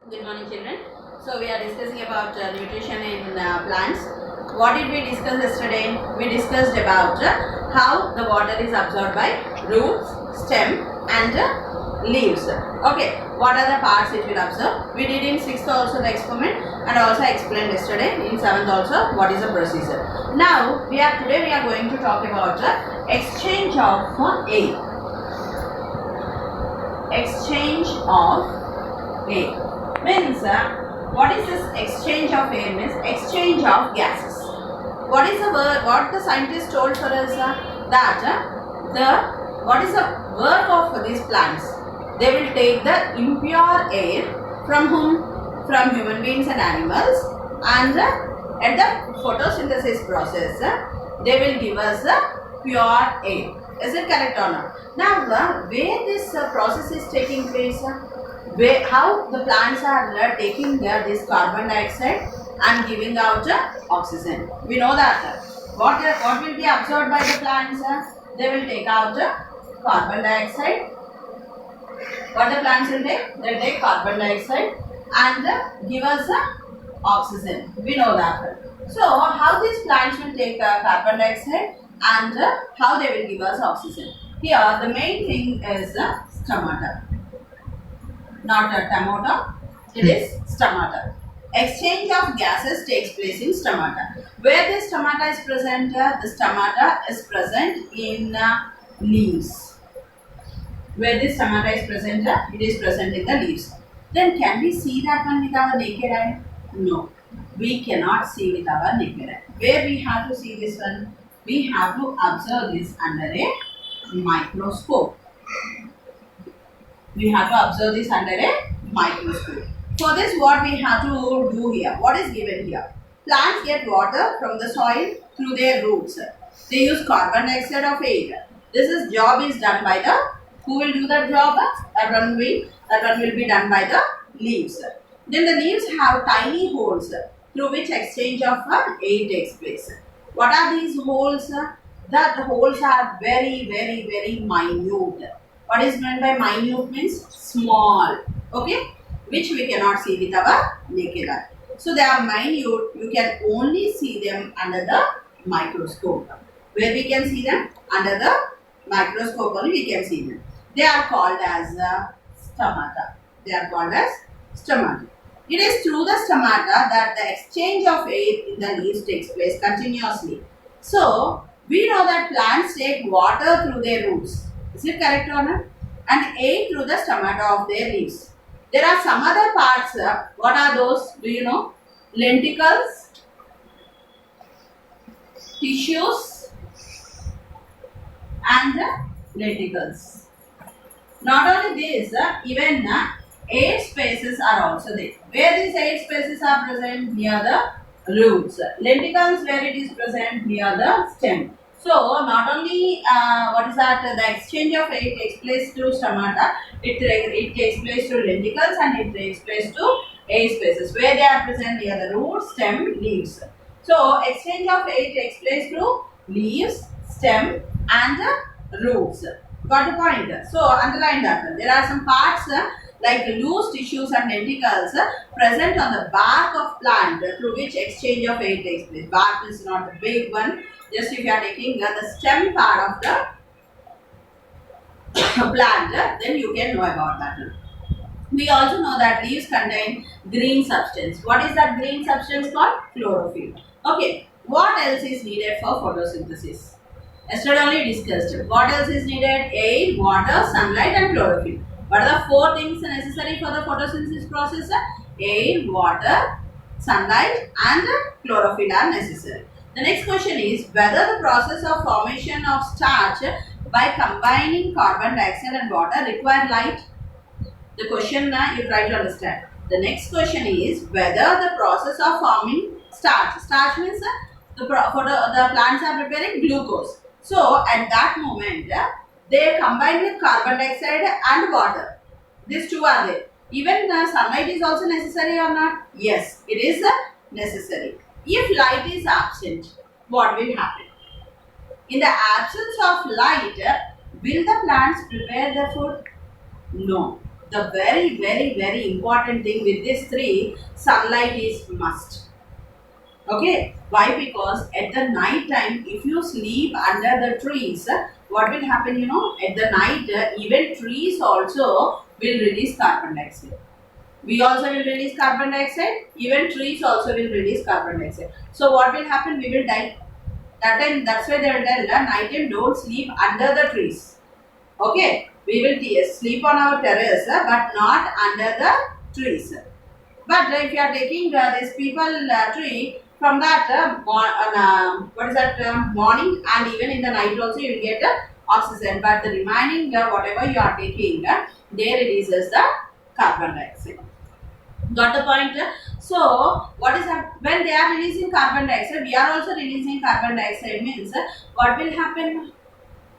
Good morning, children. So we are discussing about nutrition in plants. What did we discuss yesterday? We discussed about how the water is absorbed by roots, stem and leaves. Okay, what are the parts it will absorb? We did in 6th also the experiment and also explained yesterday in 7th also what is the procedure. Now today we are going to talk about exchange of air. Exchange of air. Means what is this exchange of air? Means exchange of gases. What is the word? What the scientists told for us that what is the work of these plants? They will take the impure air from whom? From human beings and animals, and at the photosynthesis process they will give us the pure air. Is it correct or not? Now where this process is taking place? How the plants are taking this carbon dioxide and giving out oxygen. We know that what will be absorbed by the plants? They will take out carbon dioxide. What the plants will take? They will take carbon dioxide and give us oxygen. We know that. So how these plants will take carbon dioxide and how they will give us oxygen? Here the main thing is stomata. Not a tomato, it is stomata. Exchange of gases takes place in stomata. Where this stomata is present? The stomata is present in leaves. Where this stomata is present? It is present in the leaves. Then can we see that one with our naked eye? No, we cannot see with our naked eye. Where we have to see this one? We have to observe this under a microscope. We have to observe this under a microscope. For this, what we have to do here? What is given here? Plants get water from the soil through their roots. They use carbon dioxide of air. This job is done by the, who will do the job? That one will be done by the leaves. Then the leaves have tiny holes through which exchange of air takes place. What are these holes? The holes are very minute. What is meant by minute? Means small, okay, which we cannot see with our naked eye. So they are minute, you can only see them under the microscope. Where we can see them? Under the microscope only we can see them. They are called as stomata. They are called as stomata. It is through the stomata that the exchange of air in the leaves takes place continuously. So we know that plants take water through their roots. Is it correct or not? And air through the stomata of their leaves. There are some other parts. What are those? Do you know? Lenticles, tissues, and lenticles. Not only this, even air spaces are also there. Where these air spaces are present? Near the roots. Lenticles, where it is present? Near the stem. So not only the exchange of air takes place through stomata, it takes place through lenticles and it takes place to air spaces where they are present near the roots, stem, leaves. So exchange of air takes place through leaves, stem and roots. Got the point? So underline that. There are some parts like loose tissues and lenticles present on the bark of plant through which exchange of air takes place. Bark is not the big one. Just if you are taking the stem part of the plant, then you can know about that. We also know that leaves contain green substance. What is that green substance called? Chlorophyll. Okay. What else is needed for photosynthesis? Yesterday only discussed. What else is needed? Air, water, sunlight and chlorophyll. What are the 4 things necessary for the photosynthesis process? Air, water, sunlight and chlorophyll are necessary. The next question is whether the process of formation of starch by combining carbon dioxide and water require light. The question you try to understand. The next question is whether the process of forming starch. Starch means the plants are preparing glucose. So at that moment they combine with carbon dioxide and water. These two are there. Even sunlight is also necessary or not? Yes, it is necessary. If light is absent, what will happen? In the absence of light, will the plants prepare the food? No. the very important thing with these three, sunlight is must. Okay, why? Because at the night time, if you sleep under the trees, what will happen? At the night, even trees also will release carbon dioxide. We also will release carbon dioxide. Even trees also will release carbon dioxide. So what will happen? We will die. That time, that's why they will tell night time don't sleep under the trees. Okay, we will sleep on our terrace, but not under the trees. But if you are taking this people tree, from that what is that morning and even in the night also you will get oxygen. But the remaining whatever you are taking, they releases the carbon dioxide. Got the point? So what is that? When they are releasing carbon dioxide, we are also releasing carbon dioxide. Means what will happen?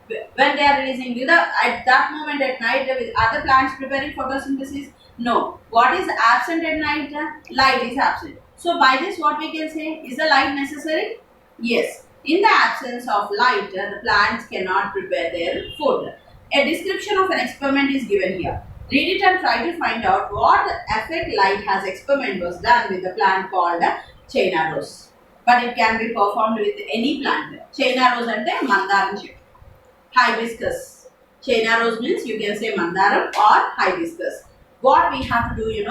When they are releasing at that moment at night, are the plants preparing photosynthesis? No. What is absent at night? Light is absent. So by this what we can say, is the light necessary? Yes. In the absence of light, the plants cannot prepare their food. A description of an experiment is given here. Read it and try to find out what effect light has. Experiment was done with a plant called China rose. But it can be performed with any plant. China rose ante mandaram chettu. Hibiscus. China rose means you can say mandaram or hibiscus. What we have to do,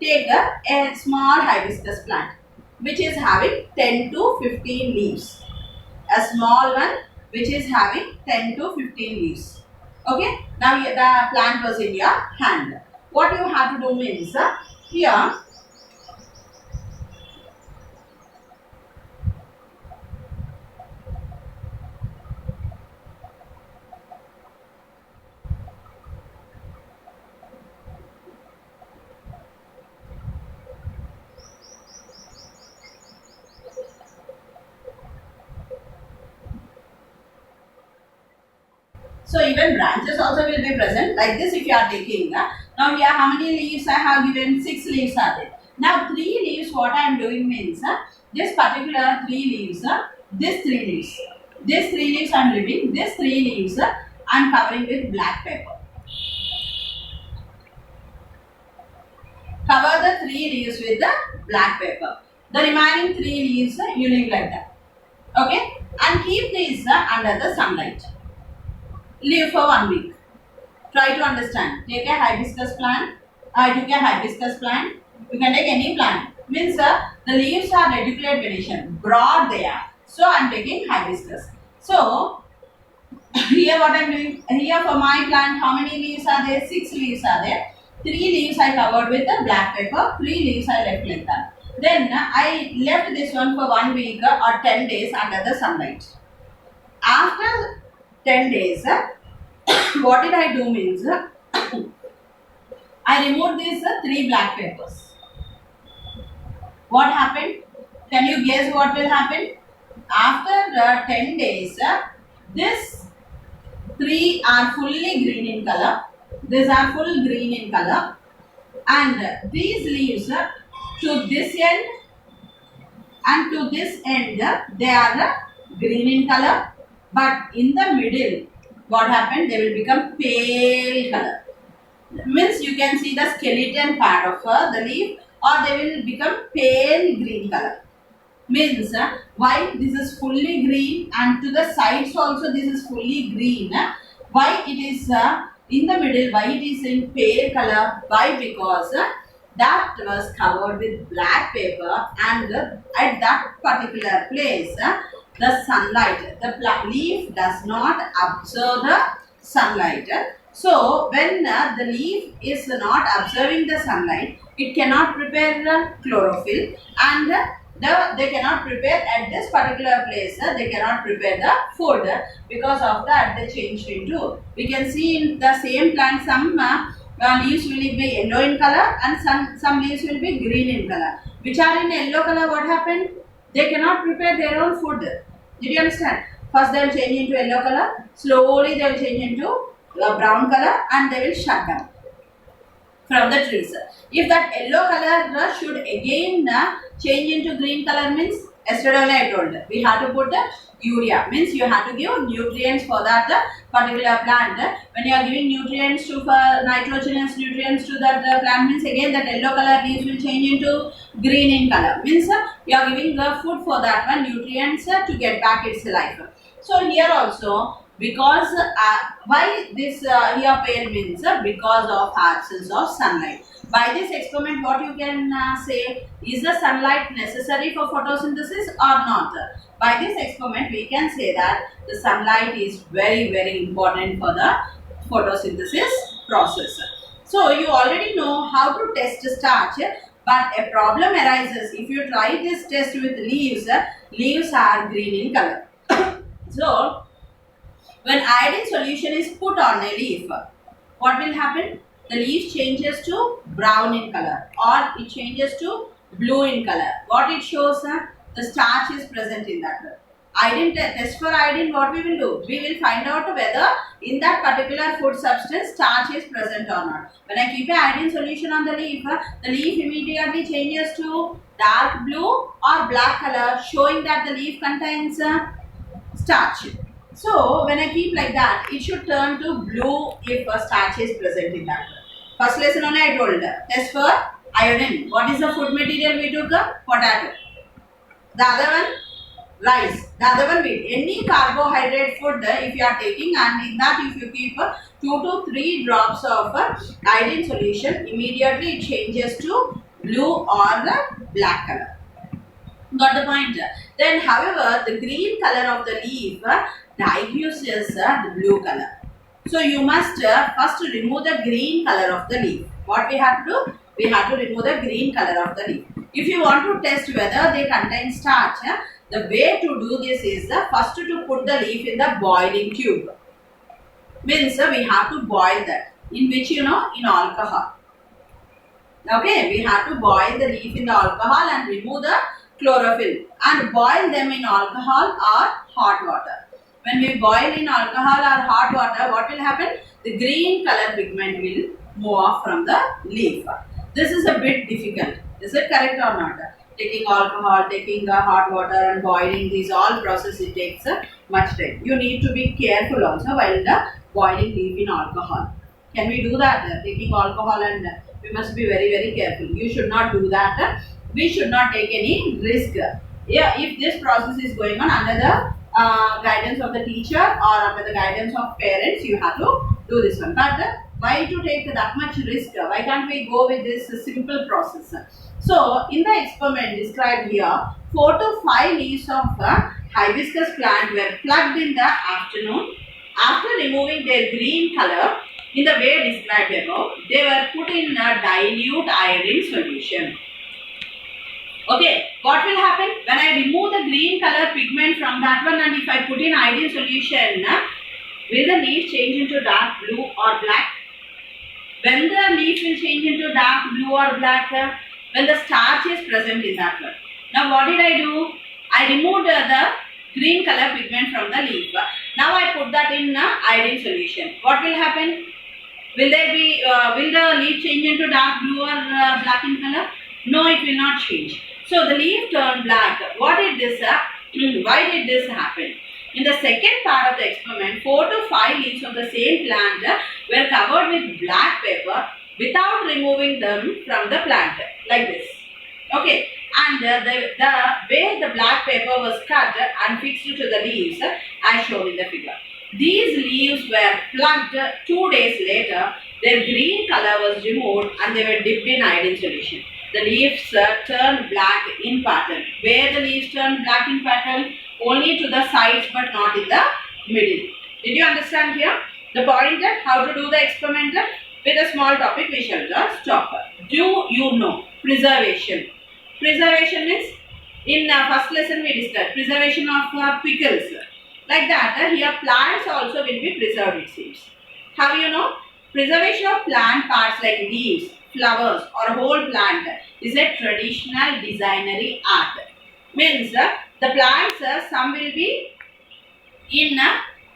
take a small hibiscus plant which is having 10 to 15 leaves. A small one which is having 10 to 15 leaves. Okay. Now the plant was in your hand. What you have to do means here. So even branches also will be present like this if you are taking. Now here how many leaves I have given? 6 leaves are there. Now 3 leaves what I am doing means this particular 3 leaves, this 3 leaves. This 3 leaves I am leaving. This 3 leaves I am covering with black paper. Cover the 3 leaves with the black paper. The remaining 3 leaves you leave like that. Okay, and keep these under the sunlight. Leave for 1 week. Try to understand. Take a hibiscus plant. I took a hibiscus plant. You can take any plant. Means the leaves are reticulate venation. Broad they are. So I am taking hibiscus. So here what I am doing. Here for my plant, how many leaves are there? 6 leaves are there. 3 leaves I covered with the black paper. 3 leaves I left like that. Then I left this one for 1 week or 10 days under the sunlight. After 10 days, what did I do means, I removed these 3 black papers. What happened? Can you guess what will happen? After 10 days, this 3 are fully green in color. These are full green in color. And these leaves to this end and to this end, they are green in color. But in the middle, what happened? They will become pale color. Means you can see the skeleton part of the leaf, or they will become pale green color. Means why this is fully green and to the sides also this is fully green. Why it is in the middle? Why it is in pale color? Why? Because that was covered with black paper, and at that particular place the sunlight, the leaf does not absorb the sunlight. So when the leaf is not observing the sunlight, it cannot prepare chlorophyll, and they cannot prepare at this particular place. They cannot prepare the food. Because of that, they changed into. We can see in the same plant some leaves will be yellow in color and some leaves will be green in color. Which are in yellow color, what happened? They cannot prepare their own food. Did you understand? First they will change into yellow color, slowly they will change into brown color, and they will shut down from the trees. If that yellow color should again change into green color, means yesterday only I told we have to put urea. Means you have to give nutrients for that particular plant. When you are giving nutrients to nitrogenous nutrients to that plant, means again that yellow color leaves will change into green in color. Means you are giving the food for that one, nutrients to get back its life. So here also, because why this here pale means because of absence of sunlight. By this experiment, what you can say, is the sunlight necessary for photosynthesis or not? By this experiment, we can say that the sunlight is very important for the photosynthesis process. So you already know how to test starch, but a problem arises if you try this test with leaves. Leaves are green in color. So when iodine solution is put on a leaf, what will happen? The leaf changes to brown in color, or it changes to blue in color. What it shows? The starch is present in that. Iodine test for iodine, what we will do? We will find out whether in that particular food substance starch is present or not. When I keep a iodine solution on the leaf immediately changes to dark blue or black color, showing that the leaf contains starch. So when I keep like that, it should turn to blue if a starch is present in that. First lesson only I told, test for iodine. What is the food material we took? Potato. The other one, rice. The other one, wheat. Any carbohydrate food if you are taking, and in that if you keep 2 to 3 drops of iodine solution, immediately it changes to blue or black color. Got the point? Then however, the green color of the leaf diffuses the blue color. So you must first remove the green color of the leaf. What we have to do? We have to remove the green color of the leaf. If you want to test whether they contain starch, the way to do this is first to put the leaf in the boiling tube. Means we have to boil that. In which in alcohol. Okay, we have to boil the leaf in the alcohol and remove the chlorophyll and boil them in alcohol or hot water. When we boil in alcohol or hot water, what will happen? The green color pigment will move off from the leaf. This is a bit difficult. Is it correct or not? Taking alcohol, taking hot water and boiling, these all process, it takes much time. You need to be careful also while the boiling leaf in alcohol. Can we do that? Taking alcohol, and we must be very careful. You should not do that. We should not take any risk. Yeah, if this process is going on under the guidance of the teacher or under the guidance of parents, you have to do this one. But why to take that much risk? Why can't we go with this simple process? So in the experiment described here, 4 to 5 leaves of hibiscus plant were plucked in the afternoon. After removing their green color in the way described above, they were put in a dilute iodine solution. Okay, what will happen when I remove the green color pigment from that one, and if I put in iodine solution, will the leaf change into dark blue or black? When the leaf will change into dark blue or black, when the starch is present in that one. Now what did I do? I removed the green color pigment from the leaf. Now I put that in iodine solution. What will happen? Will the leaf change into dark blue or black in color? No, it will not change. So the leaf turned black. What did this? Why did this happen? In the second part of the experiment, 4 to 5 leaves of the same plant were covered with black paper without removing them from the plant, like this. Okay, and the way the black paper was cut and fixed to the leaves, as shown in the figure. These leaves were plucked 2 days later. Their green color was removed and they were dipped in iodine solution. The leaves turned black in pattern. Where the leaves turned black in pattern? Only to the sides but not in the middle. Did you understand here? The point how to do the experiment with a small topic we shall just stop. Do you know preservation? Preservation means in first lesson we discussed preservation of pickles. Like that here plants also will be preserved, it seems. How you know? Preservation of plant parts like leaves, flowers or whole plant is a traditional designery art. Means the plants some will be in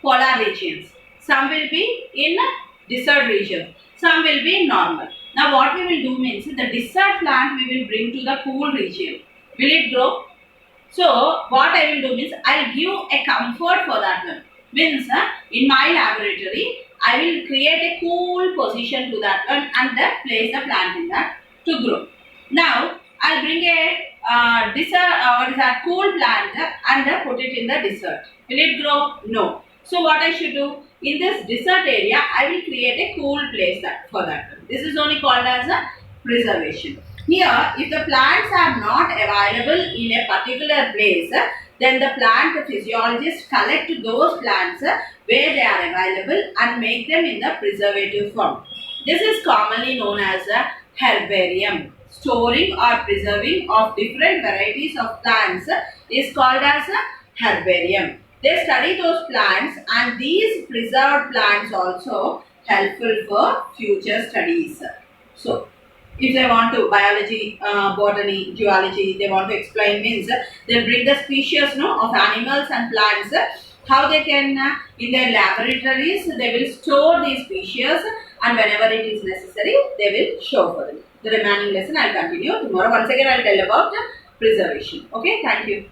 polar regions, some will be in desert regions, some will be normal. Now what we will do means the desert plant we will bring to the cool region. Will it grow? So what I will do means I will give a comfort for that one. Means in my laboratory I will create a cool position to that one and then place the plant in that to grow. Now I'll bring a what is that cool plant and put it in the desert. Will it grow? No. So what I should do in this desert area, I will create a cool place for that. This is only called as a preservation. Here, if the plants are not available in a particular place, then the plant physiologists collect those plants where they are available and make them in the preservative form. This is commonly known as a herbarium. Storing or preserving of different varieties of plants is called as a herbarium. They study those plants and these preserved plants also helpful for future studies. So, if they want to biology, botany, geology, they want to explain means they'll bring the species of animals and plants. How they can in their laboratories they will store these species and whenever it is necessary they will show for them. The remaining lesson I will continue tomorrow. Once again I will tell about preservation. Okay, thank you.